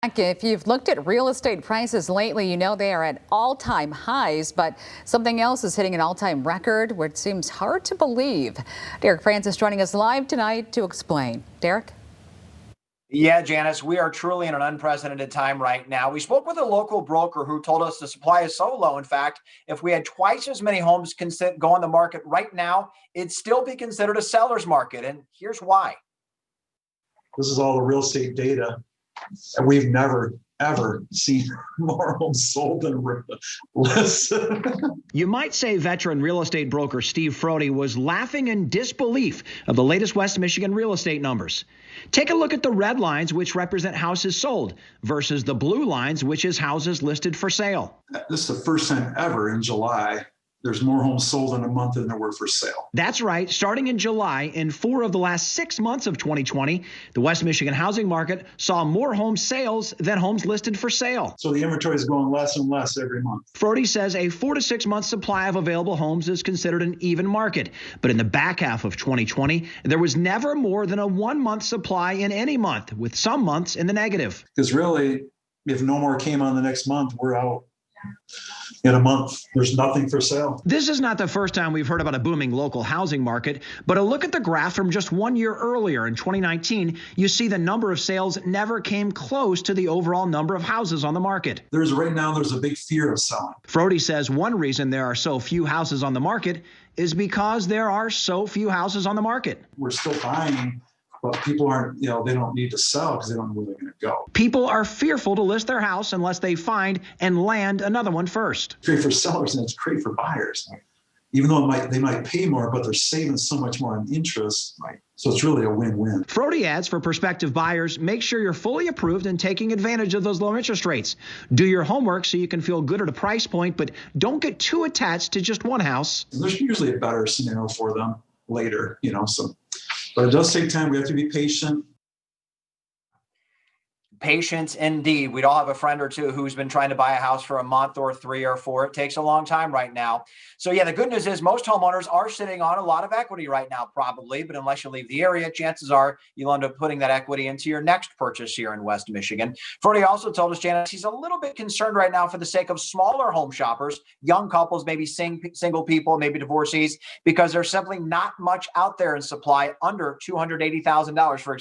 If you've looked at real estate prices lately, you know they are at all-time highs, but something else is hitting an all-time record where it seems hard to believe. Derek Francis joining us live tonight to explain. Derek? Yeah, Janice, we are truly in an unprecedented time right now. We spoke with a local broker who told us the supply is so low. In fact, if we had twice as many homes go on the market right now, it'd still be considered a seller's market. And here's why. This is all the real estate data. And we've never, ever seen more homes sold than less. You might say veteran real estate broker Steve Frody was laughing in disbelief of the latest West Michigan real estate numbers. Take a look at the red lines, which represent houses sold, versus the blue lines, which is houses listed for sale. This is the first time ever in July there's more homes sold in a month than there were for sale. That's right. Starting in July, in 4 of the last 6 months of 2020, the West Michigan housing market saw more home sales than homes listed for sale. So the inventory is going less and less every month. Frody says a 4 to 6 month supply of available homes is considered an even market. But in the back half of 2020, there was never more than a 1 month supply in any month, with some months in the negative. Because really, if no more came on the next month, we're out. In a month, there's nothing for sale. This is not the first time we've heard about a booming local housing market, but a look at the graph from just 1 year earlier in 2019, you see the number of sales never came close to the overall number of houses on the market. Right now, there's a big fear of selling. Frody says one reason there are so few houses on the market is because there are so few houses on the market. We're still buying, but people aren't, they don't need to sell because they don't know where they're going to go. People are fearful to list their house unless they find and land another one first. It's great for sellers and it's great for buyers. Even though they might pay more, but they're saving so much more on interest. So it's really a win-win. Frody adds, for prospective buyers, make sure you're fully approved and taking advantage of those low interest rates. Do your homework so you can feel good at a price point, but don't get too attached to just one house. There's usually a better scenario for them later, but it does take time. We have to be patient. Patience indeed. We'd all have a friend or two who's been trying to buy a house for a month or 3 or 4. It takes a long time right now. So yeah, the good news is most homeowners are sitting on a lot of equity right now, probably, but unless you leave the area, chances are you'll end up putting that equity into your next purchase here in West Michigan. Frody also told us, Janice, he's a little bit concerned right now for the sake of smaller home shoppers, young couples, maybe single people, maybe divorcees, because there's simply not much out there in supply under $280,000, for example.